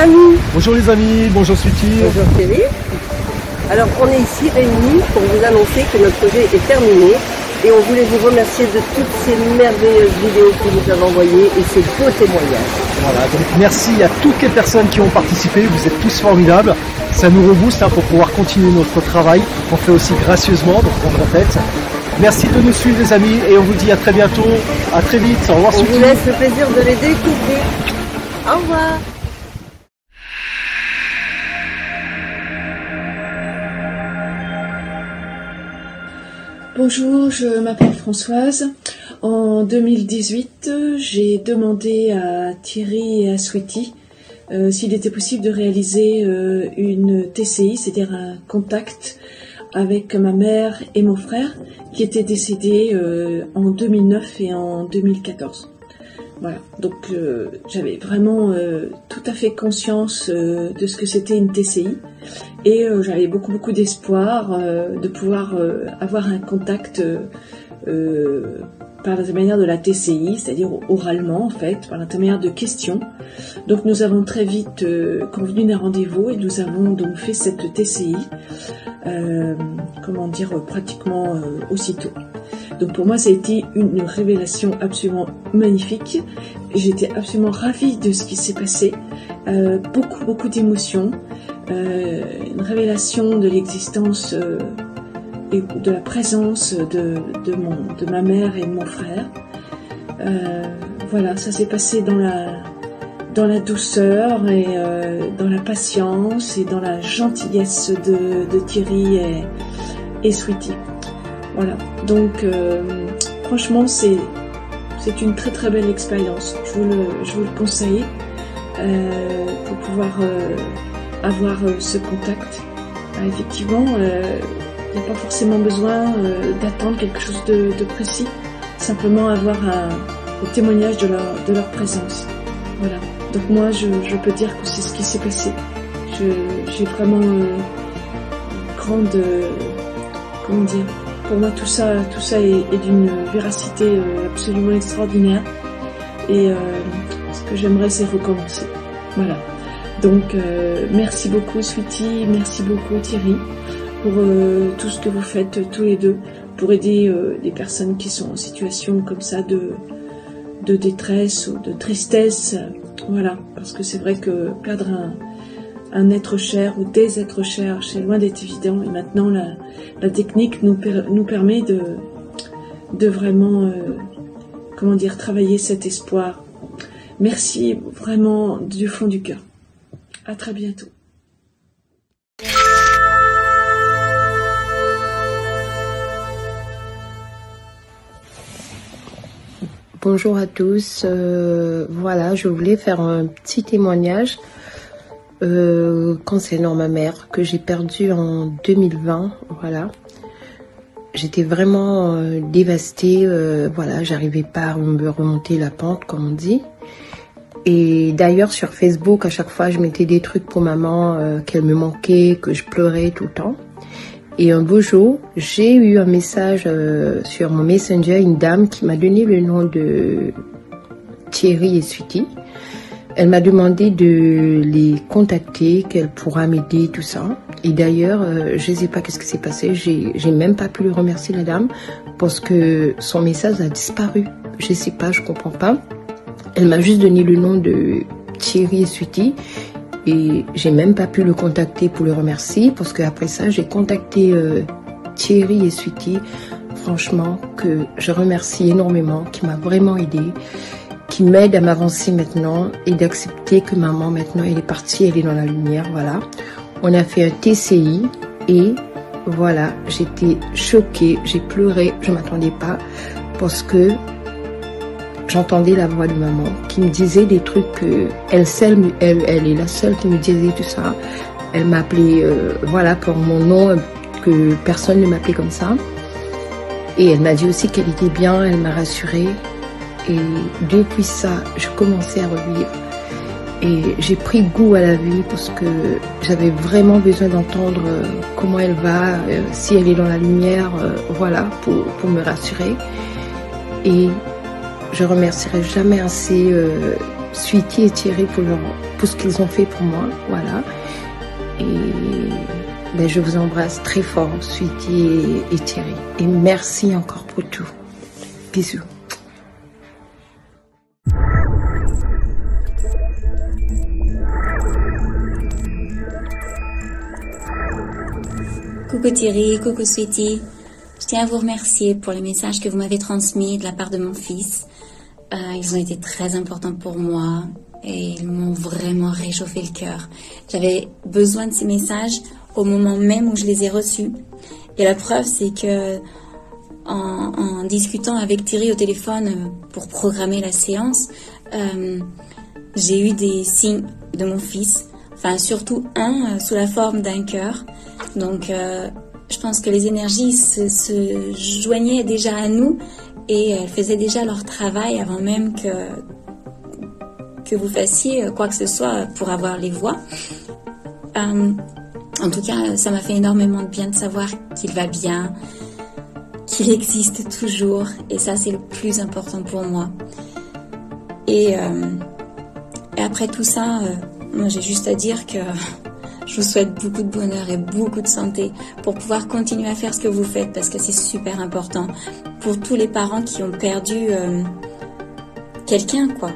amis. Bonjour les amis, bonjour Sweetie. Bonjour Thierry. Alors on est ici réunis pour vous annoncer que notre projet est terminé et on voulait vous remercier de toutes ces merveilleuses vidéos que vous nous avez envoyées et ces beaux témoignages. Voilà, donc merci à toutes les personnes qui ont participé, vous êtes tous formidables. Ça nous rebooste pour pouvoir continuer notre travail. On fait aussi gracieusement, donc on le répète. Merci de nous suivre les amis et on vous dit à très bientôt, à très vite. Au revoir. On vous laisse le plaisir de les découvrir. Au revoir. Bonjour, je m'appelle Françoise. En 2018, j'ai demandé à Thierry et à Sweetie s'il était possible de réaliser une TCI, c'est-à-dire un contact avec ma mère et mon frère qui étaient décédés en 2009 et en 2014. Voilà, donc j'avais vraiment tout à fait conscience de ce que c'était une TCI et j'avais beaucoup d'espoir de pouvoir avoir un contact par l'intermédiaire de la TCI, c'est-à-dire oralement en fait, par l'intermédiaire de questions. Donc nous avons très vite convenu d'un rendez-vous et nous avons donc fait cette TCI, pratiquement aussitôt. Donc pour moi ça a été une révélation absolument magnifique. J'étais absolument ravie de ce qui s'est passé, beaucoup d'émotions, une révélation de l'existence et de la présence de ma mère et de mon frère. Voilà, ça s'est passé dans la douceur et dans la patience et dans la gentillesse de Thierry et Sweetie. Voilà, donc franchement c'est une très belle expérience. Je vous le conseille pour pouvoir avoir ce contact. Effectivement, il n'y a pas forcément besoin d'attendre quelque chose de précis, simplement avoir un témoignage de leur présence. Voilà. Donc moi, je peux dire que c'est ce qui s'est passé. J'ai vraiment grande, pour moi tout ça est d'une véracité absolument extraordinaire. Et ce que j'aimerais, c'est recommencer. Voilà. Donc merci beaucoup Sweetie, merci beaucoup Thierry pour tout ce que vous faites tous les deux pour aider des personnes qui sont en situation comme ça de détresse ou de tristesse. Voilà, parce que c'est vrai que perdre un être cher ou des êtres chers, c'est loin d'être évident. Et maintenant, la technique nous permet de vraiment, travailler cet espoir. Merci vraiment du fond du cœur. À très bientôt. Bonjour à tous, voilà, je voulais faire un petit témoignage concernant ma mère que j'ai perdue en 2020, voilà. J'étais vraiment dévastée, voilà, j'arrivais pas à me remonter la pente comme on dit. Et d'ailleurs sur Facebook, à chaque fois je mettais des trucs pour maman, qu'elle me manquait, que je pleurais tout le temps. Et un beau jour, j'ai eu un message sur mon Messenger, une dame qui m'a donné le nom de Thierry et Sweetie. Elle m'a demandé de les contacter, qu'elle pourra m'aider, tout ça. Et d'ailleurs, je ne sais pas qu'est-ce qui s'est passé, j'ai même pas pu remercier la dame parce que son message a disparu. Je sais pas, je comprends pas. Elle m'a juste donné le nom de Thierry et Sweetie. Et j'ai même pas pu le contacter pour le remercier parce qu'après ça j'ai contacté Thierry et Sweetie, franchement que je remercie énormément, qui m'a vraiment aidé, qui m'aide à m'avancer maintenant et d'accepter que maman maintenant elle est partie, elle est dans la lumière. Voilà, on a fait un TCI et voilà, j'étais choquée, j'ai pleuré, je m'attendais pas parce que j'entendais la voix de maman qui me disait des trucs que elle est la seule qui me disait tout ça. Elle m'appelait voilà pour mon nom, que personne ne m'appelait comme ça. Et elle m'a dit aussi qu'elle était bien, elle m'a rassurée. Et depuis ça, je commençais à revivre. Et j'ai pris goût à la vie parce que j'avais vraiment besoin d'entendre comment elle va, si elle est dans la lumière, voilà, pour me rassurer. Et je remercierai jamais assez Sweetie et Thierry pour ce qu'ils ont fait pour moi, voilà. Et je vous embrasse très fort, Sweetie et Thierry. Et merci encore pour tout. Bisous. Coucou Thierry, coucou Sweetie. Je tiens à vous remercier pour les messages que vous m'avez transmis de la part de mon fils. Ils ont été très importants pour moi et ils m'ont vraiment réchauffé le cœur. J'avais besoin de ces messages au moment même où je les ai reçus. Et la preuve, c'est que en discutant avec Thierry au téléphone pour programmer la séance, j'ai eu des signes de mon fils. Enfin, surtout un sous la forme d'un cœur. Donc, je pense que les énergies se joignaient déjà à nous et elles faisaient déjà leur travail avant même que vous fassiez quoi que ce soit pour avoir les voix. En tout cas, ça m'a fait énormément de bien de savoir qu'il va bien, qu'il existe toujours. Et ça, c'est le plus important pour moi. Et après tout ça, moi, j'ai juste à dire que je vous souhaite beaucoup de bonheur et beaucoup de santé pour pouvoir continuer à faire ce que vous faites parce que c'est super important pour tous les parents qui ont perdu quelqu'un, quoi.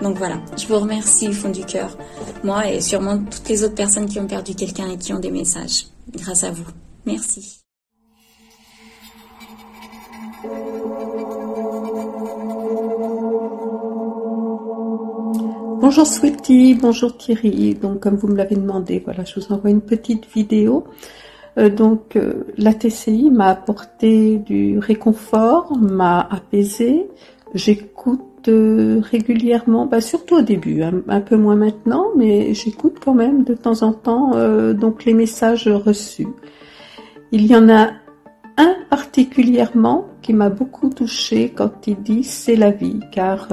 Donc voilà, je vous remercie du fond du cœur, moi et sûrement toutes les autres personnes qui ont perdu quelqu'un et qui ont des messages, grâce à vous. Merci. Bonjour Sweetie, bonjour Thierry. Donc comme vous me l'avez demandé, voilà, je vous envoie une petite vidéo. La TCI m'a apporté du réconfort, m'a apaisé. J'écoute régulièrement, surtout au début, un peu moins maintenant, mais j'écoute quand même de temps en temps donc les messages reçus. Il y en a un particulièrement qui m'a beaucoup touchée quand il dit « c'est la vie », car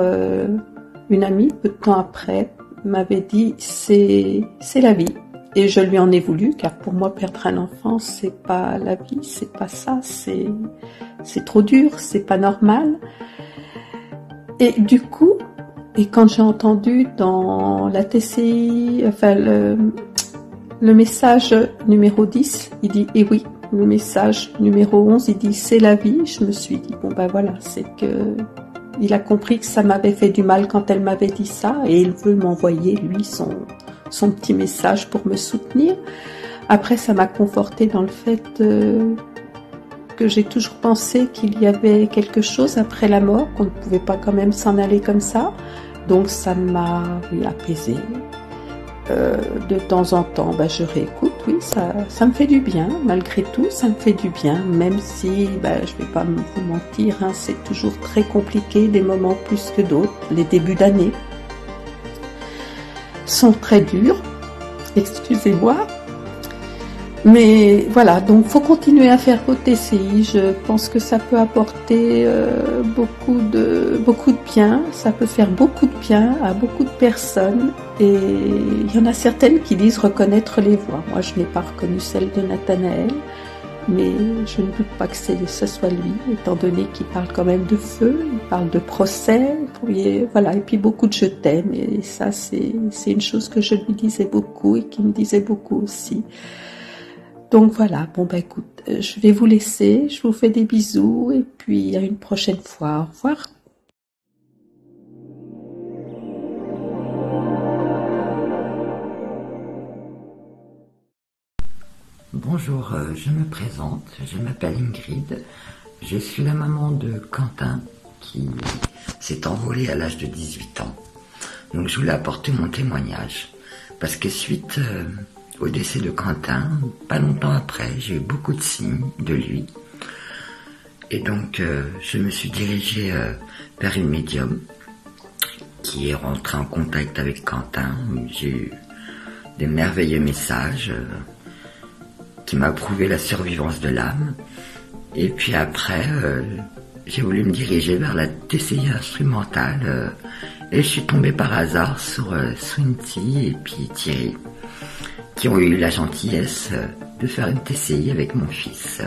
une amie, peu de temps après, m'avait dit « c'est la vie ». Et je lui en ai voulu, car pour moi, perdre un enfant, c'est pas la vie, c'est pas ça, c'est trop dur, c'est pas normal. Et du coup, et quand j'ai entendu dans la TCI, enfin le message numéro 10, il dit « eh oui », le message numéro 11, il dit « c'est la vie », je me suis dit « bon voilà, c'est que… » Il a compris que ça m'avait fait du mal quand elle m'avait dit ça et il veut m'envoyer, lui, son petit message pour me soutenir. Après, ça m'a confortée dans le fait que j'ai toujours pensé qu'il y avait quelque chose après la mort, qu'on ne pouvait pas quand même s'en aller comme ça. Donc ça m'a apaisée. De temps en temps, je réécoute, oui, ça me fait du bien, malgré tout, ça me fait du bien, même si, je vais pas vous mentir, c'est toujours très compliqué, des moments plus que d'autres, les débuts d'année sont très durs, excusez-moi, mais voilà, donc faut continuer à faire vos TCI, je pense que ça peut apporter beaucoup de bien, ça peut faire beaucoup de bien à beaucoup de personnes. Et il y en a certaines qui disent reconnaître les voix. Moi, je n'ai pas reconnu celle de Nathanaël, mais je ne doute pas que ce soit lui, étant donné qu'il parle quand même de feu, il parle de procès, voilà, et puis beaucoup de je t'aime. Et ça, c'est une chose que je lui disais beaucoup et qui me disait beaucoup aussi. Donc voilà, écoute, je vais vous laisser, je vous fais des bisous et puis à une prochaine fois. Au revoir. Bonjour, je me présente, je m'appelle Ingrid, je suis la maman de Quentin qui s'est envolé à l'âge de 18 ans. Donc je voulais apporter mon témoignage parce que suite au décès de Quentin, pas longtemps après, j'ai eu beaucoup de signes de lui. Et donc je me suis dirigée vers une médium qui est rentrée en contact avec Quentin. J'ai eu des merveilleux messages qui m'a prouvé la survivance de l'âme. Et puis après, j'ai voulu me diriger vers la TCI instrumentale et je suis tombée par hasard sur Swinty et puis Thierry qui ont eu la gentillesse de faire une TCI avec mon fils.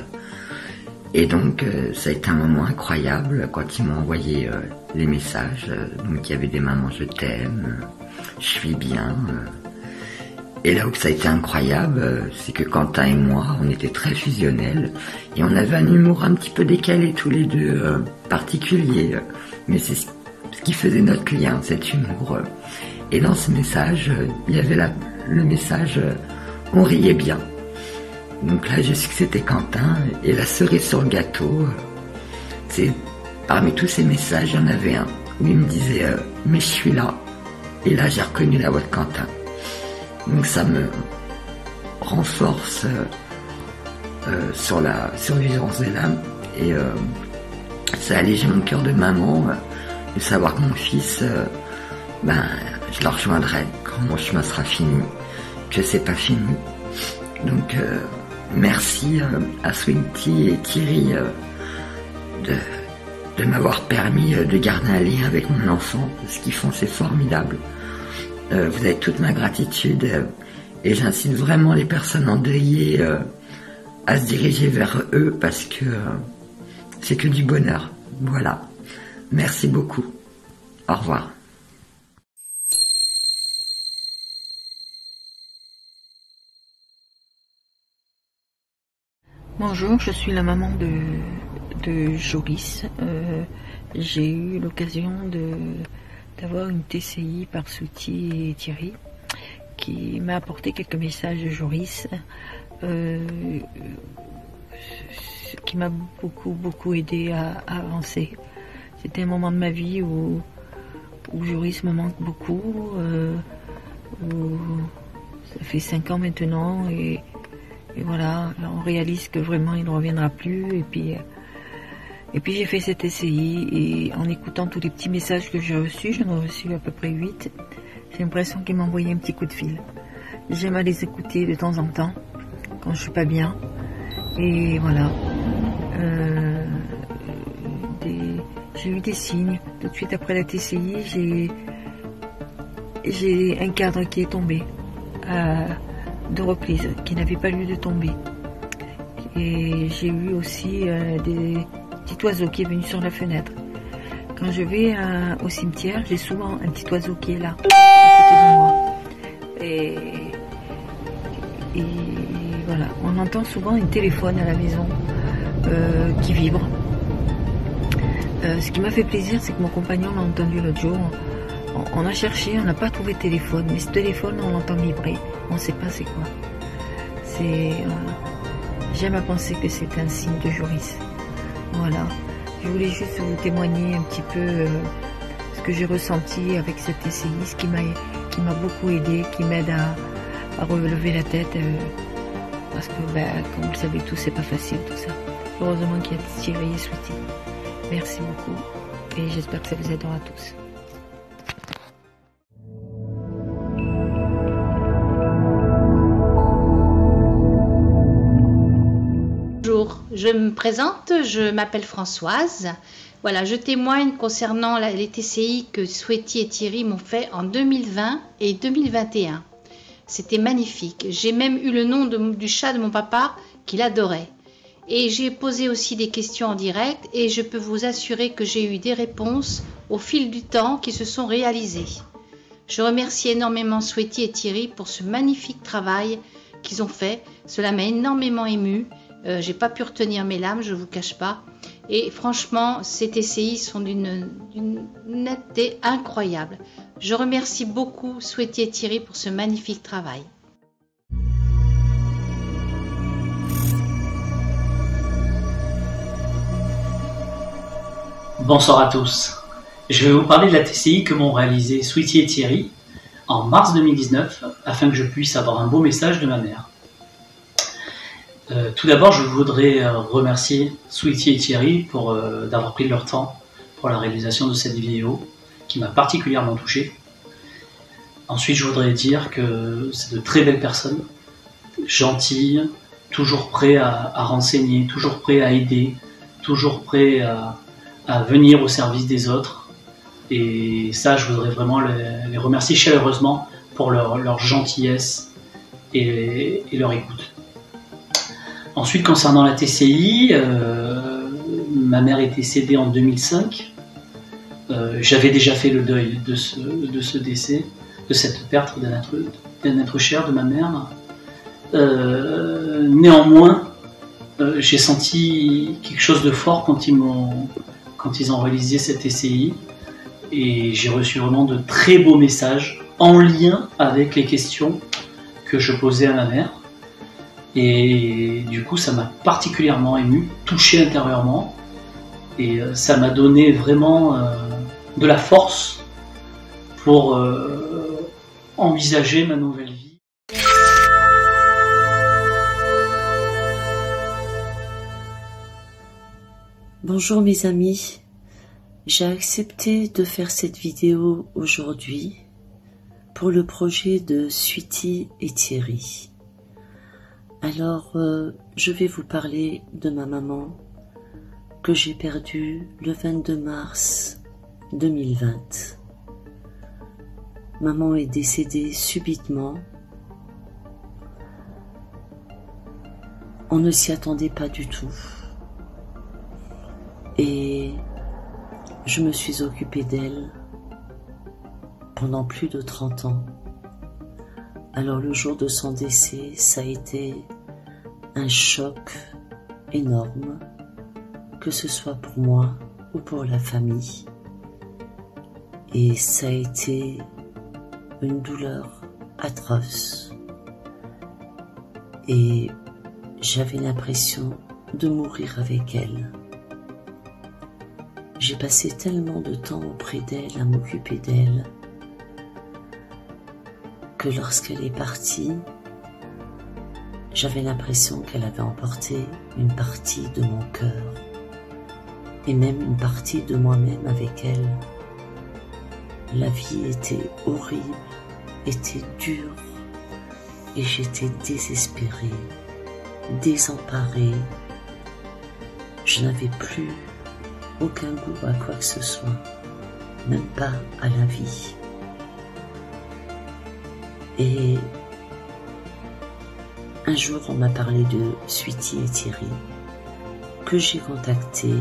Et donc ça a été un moment incroyable quand ils m'ont envoyé les messages. Donc il y avait des mamans je t'aime, je suis bien. Et là où ça a été incroyable, c'est que Quentin et moi, on était très fusionnels et on avait un humour un petit peu décalé tous les deux, particulier. Mais c'est ce qui faisait notre lien, cet humour. Et dans ce message, il y avait le message « On riait bien ». Donc là, j'ai su que c'était Quentin. Et la cerise sur le gâteau, c'est parmi tous ces messages, il y en avait un où il me disait « Mais je suis là ». Et là, j'ai reconnu la voix de Quentin. Donc ça me renforce sur l'urgence de l'âme. Et ça a allégé mon cœur de maman de savoir que mon fils, je le rejoindrai quand mon chemin sera fini, que c'est pas fini. Donc merci à Sweetie et Thierry de m'avoir permis de garder un lien avec mon enfant. Ce qu'ils font, c'est formidable. Vous avez toute ma gratitude et j'incite vraiment les personnes endeuillées à se diriger vers eux parce que c'est que du bonheur. Voilà. Merci beaucoup. Au revoir. Bonjour, je suis la maman de Joris. J'ai eu l'occasion d'avoir une TCI par Sweetie et Thierry qui m'a apporté quelques messages de Joris qui m'a beaucoup aidé à avancer. C'était un moment de ma vie où Joris me manque beaucoup, où ça fait 5 ans maintenant et voilà, on réalise que vraiment il ne reviendra plus et puis j'ai fait cette SCI et en écoutant tous les petits messages que j'ai reçus, j'en ai reçu à peu près 8, j'ai l'impression qu'il m'a envoyé un petit coup de fil. J'aime à les écouter de temps en temps, quand je suis pas bien. Et voilà. J'ai eu des signes. Tout de suite après la TCI, j'ai un cadre qui est tombé à 2 reprises, qui n'avait pas lieu de tomber. Et j'ai eu aussi des petits oiseaux qui est venu sur la fenêtre. Quand je vais au cimetière, j'ai souvent un petit oiseau qui est là, à côté de moi. Et voilà, on entend souvent un téléphone à la maison qui vibre. Ce qui m'a fait plaisir, c'est que mon compagnon l'a entendu l'autre jour. On a cherché, on n'a pas trouvé de téléphone, mais ce téléphone, on l'entend vibrer. On ne sait pas c'est quoi. J'aime à penser que c'est un signe de Joris. Voilà. Je voulais juste vous témoigner un petit peu ce que j'ai ressenti avec cette SCI, ce qui m'a beaucoup aidé, qui m'aide à relever la tête. Parce que, comme vous le savez tous, c'est pas facile tout ça. Heureusement qu'il y a Thierry et Sweetie. Merci beaucoup et j'espère que ça vous aidera tous. Bonjour, je me présente, je m'appelle Françoise. Voilà, je témoigne concernant les TCI que Sweetie et Thierry m'ont fait en 2020 et 2021. C'était magnifique. J'ai même eu le nom du chat de mon papa qu'il adorait. Et j'ai posé aussi des questions en direct et je peux vous assurer que j'ai eu des réponses au fil du temps qui se sont réalisées. Je remercie énormément Sweetie et Thierry pour ce magnifique travail qu'ils ont fait. Cela m'a énormément émue. J'ai pas pu retenir mes larmes, je vous cache pas. Et franchement, ces TCI sont d'une netteté incroyable. Je remercie beaucoup Sweetie et Thierry pour ce magnifique travail. Bonsoir à tous. Je vais vous parler de la TCI que m'ont réalisé Sweetie et Thierry en mars 2019 afin que je puisse avoir un beau message de ma mère. Tout d'abord, je voudrais remercier Sweetie et Thierry d'avoir pris leur temps pour la réalisation de cette vidéo qui m'a particulièrement touché. Ensuite, je voudrais dire que c'est de très belles personnes, gentilles, toujours prêts à renseigner, toujours prêts à aider, toujours prêts à venir au service des autres. Et ça, je voudrais vraiment les remercier chaleureusement pour leur gentillesse et leur écoute. Ensuite, concernant la TCI, ma mère est décédée en 2005. J'avais déjà fait le deuil de ce décès, de cette perte d'un être cher de ma mère. Néanmoins, j'ai senti quelque chose de fort quand ils ont réalisé cette TCI, et j'ai reçu vraiment de très beaux messages en lien avec les questions que je posais à ma mère. Et du coup, ça m'a particulièrement ému, touché intérieurement, et ça m'a donné vraiment de la force pour envisager ma nouvelle vie. Bonjour mes amis, j'ai accepté de faire cette vidéo aujourd'hui pour le projet de Sweetie et Thierry. Alors, je vais vous parler de ma maman que j'ai perdue le 22 mars 2020. Maman est décédée subitement. On ne s'y attendait pas du tout. Et je me suis occupée d'elle pendant plus de 30 ans. Alors le jour de son décès, ça a été un choc énorme, que ce soit pour moi ou pour la famille. Et ça a été une douleur atroce. Et j'avais l'impression de mourir avec elle. J'ai passé tellement de temps auprès d'elle, à m'occuper d'elle, que lorsqu'elle est partie, j'avais l'impression qu'elle avait emporté une partie de mon cœur, et même une partie de moi-même avec elle. La vie était horrible, était dure, et j'étais désespérée, désemparée. Je n'avais plus aucun goût à quoi que ce soit, même pas à la vie. Et un jour, on m'a parlé de Sweetie et Thierry, que j'ai contacté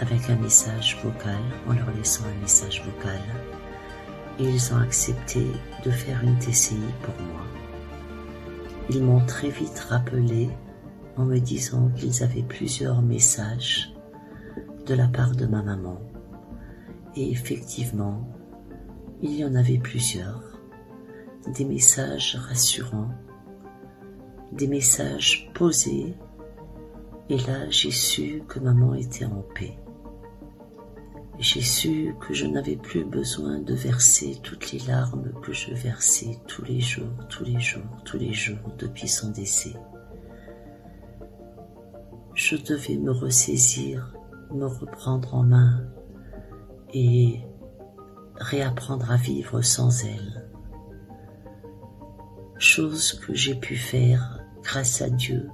avec un message vocal, en leur laissant un message vocal. Et ils ont accepté de faire une TCI pour moi. Ils m'ont très vite rappelé en me disant qu'ils avaient plusieurs messages de la part de ma maman. Et effectivement, il y en avait plusieurs. Des messages rassurants, des messages posés, et là j'ai su que maman était en paix. J'ai su que je n'avais plus besoin de verser toutes les larmes que je versais tous les jours depuis son décès. Je devais me ressaisir, me reprendre en main et réapprendre à vivre sans elle. Chose que j'ai pu faire grâce à Dieu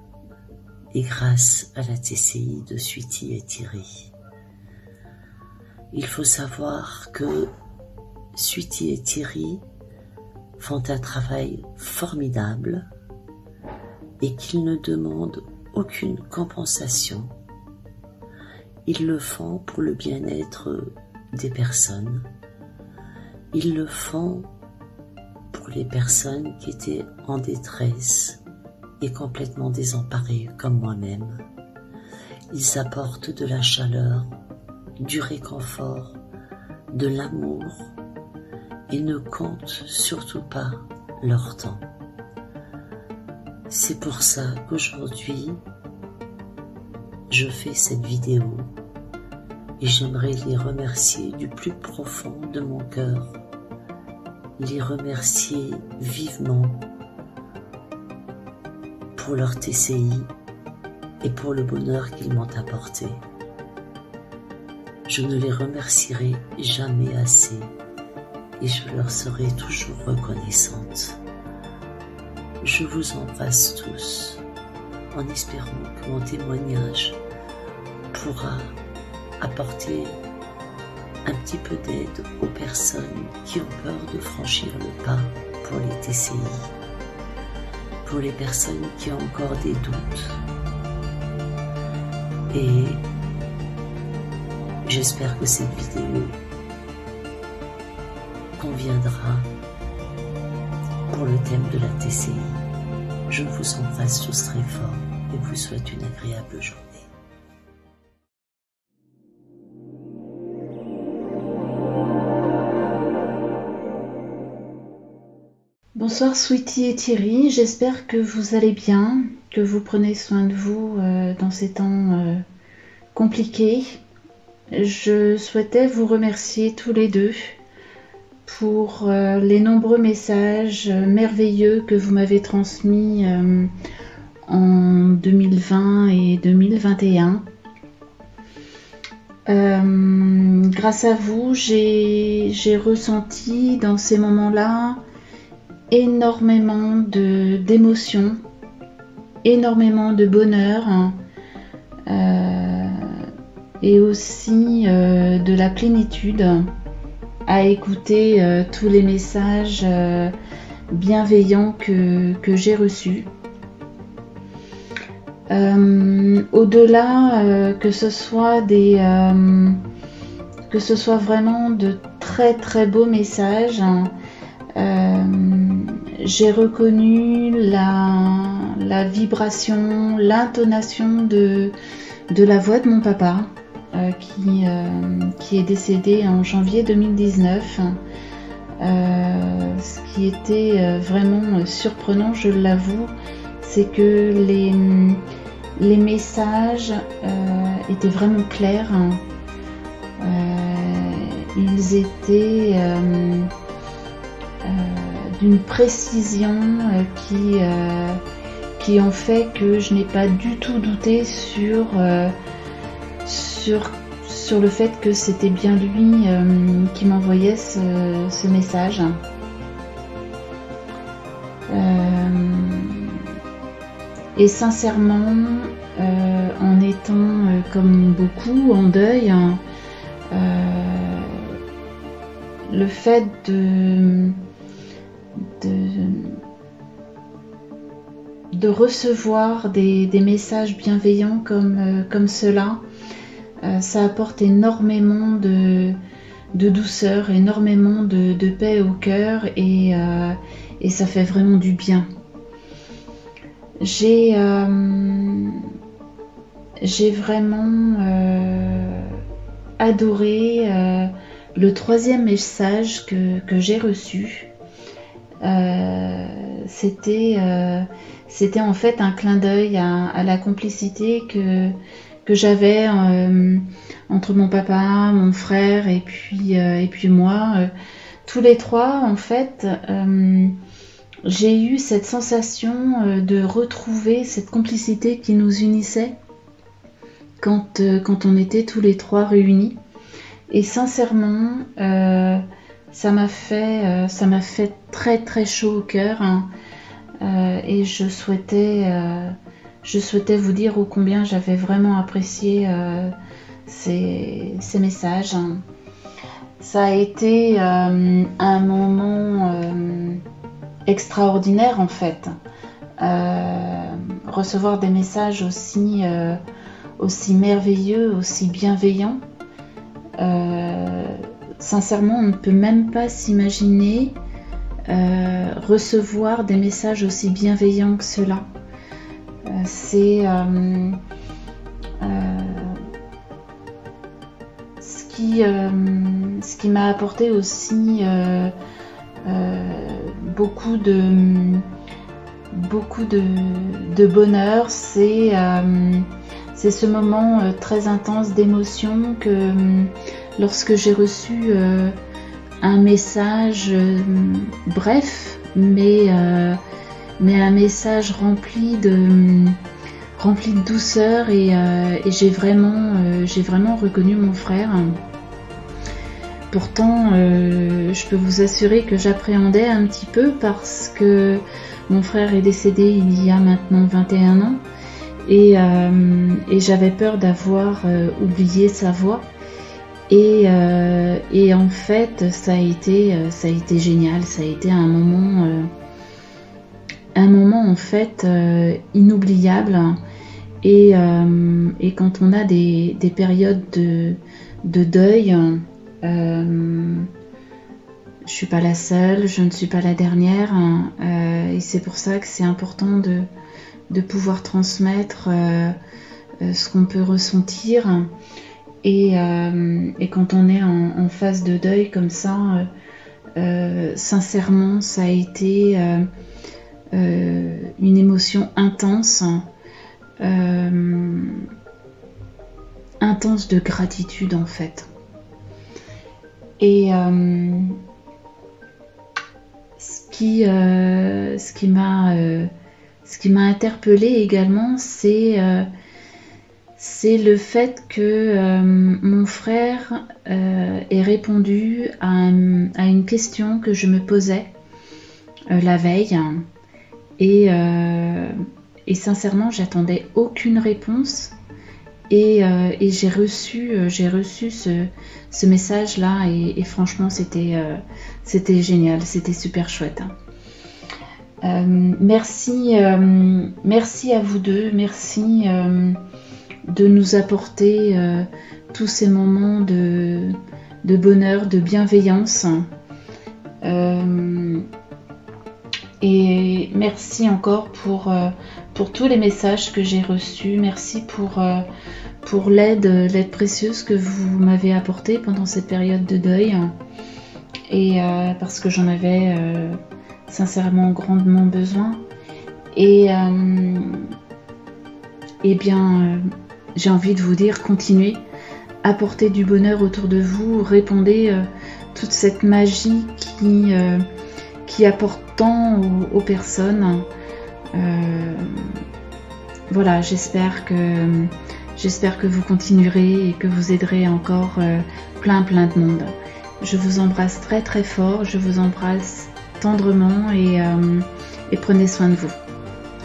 et grâce à la TCI de Sweetie et Thierry. Il faut savoir que Sweetie et Thierry font un travail formidable et qu'ils ne demandent aucune compensation. Ils le font pour le bien-être des personnes. Ils le font pour les personnes qui étaient en détresse et complètement désemparées comme moi-même. Ils apportent de la chaleur, du réconfort, de l'amour et ne comptent surtout pas leur temps. C'est pour ça qu'aujourd'hui, je fais cette vidéo et j'aimerais les remercier du plus profond de mon cœur, les remercier vivement pour leur TCI et pour le bonheur qu'ils m'ont apporté. Je ne les remercierai jamais assez et je leur serai toujours reconnaissante. Je vous embrasse tous en espérant que mon témoignage pourra apporter un petit peu d'aide aux personnes qui ont peur de franchir le pas pour les TCI. pour les personnes qui ont encore des doutes. Et j'espère que cette vidéo conviendra pour le thème de la TCI. Je vous embrasse tous très fort et vous souhaite une agréable journée. Bonsoir Sweetie et Thierry, j'espère que vous allez bien, que vous prenez soin de vous dans ces temps compliqués. Je souhaitais vous remercier tous les deux pour les nombreux messages merveilleux que vous m'avez transmis en 2020 et 2021. Grâce à vous, j'ai ressenti dans ces moments-là énormément d'émotions, énormément de bonheur et aussi de la plénitude à écouter tous les messages bienveillants que j'ai reçus. Au-delà que ce soit vraiment de très très beaux messages, j'ai reconnu la vibration, l'intonation de la voix de mon papa qui est décédé en janvier 2019. Ce qui était vraiment surprenant, je l'avoue, c'est que les messages étaient vraiment clairs. Ils étaient d'une précision qui ont fait que je n'ai pas du tout douté sur le fait que c'était bien lui qui m'envoyait ce message. Et sincèrement, en étant comme beaucoup en deuil, le fait de recevoir des messages bienveillants comme cela, ça apporte énormément de douceur, énormément de paix au cœur et ça fait vraiment du bien. J'ai vraiment adoré le troisième message que j'ai reçu. C'était en fait un clin d'œil à la complicité que j'avais entre mon papa, mon frère et puis moi. Tous les trois, en fait, j'ai eu cette sensation de retrouver cette complicité qui nous unissait quand on était tous les trois réunis. Et sincèrement, ça m'a fait très très chaud au cœur, et je souhaitais vous dire ô combien j'avais vraiment apprécié ces messages. Ça a été un moment extraordinaire en fait. Recevoir des messages aussi merveilleux, aussi bienveillants. Sincèrement, on ne peut même pas s'imaginer recevoir des messages aussi bienveillants que cela. C'est ce qui m'a apporté aussi beaucoup de bonheur. C'est ce moment très intense d'émotion que lorsque j'ai reçu un message bref, mais un message rempli de douceur et j'ai vraiment reconnu mon frère. Pourtant, je peux vous assurer que j'appréhendais un petit peu parce que mon frère est décédé il y a maintenant 21 ans et j'avais peur d'avoir oublié sa voix. Et en fait, ça a été génial. Ça a été un moment un moment en fait inoubliable. Et quand on a des périodes de deuil, je suis pas la seule, je ne suis pas la dernière, et c'est pour ça que c'est important de pouvoir transmettre ce qu'on peut ressentir. Et quand on est en phase de deuil comme ça, sincèrement, ça a été une émotion intense. Intense de gratitude en fait. Et ce qui m'a interpellée également, c'est le fait que mon frère ait répondu à une question que je me posais la veille, et sincèrement j'attendais aucune réponse, et j'ai reçu ce message là, et franchement c'était génial, c'était super chouette. Merci à vous deux, merci de nous apporter tous ces moments de bonheur, de bienveillance, et merci encore pour tous les messages que j'ai reçus. Merci pour l'aide précieuse que vous m'avez apportée pendant cette période de deuil, et parce que j'en avais sincèrement grandement besoin. Et bien j'ai envie de vous dire, continuez, apportez du bonheur autour de vous, répandez toute cette magie qui apporte tant aux personnes. Voilà, j'espère que vous continuerez et que vous aiderez encore plein de monde. Je vous embrasse très très fort, je vous embrasse tendrement, et prenez soin de vous.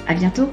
À bientôt.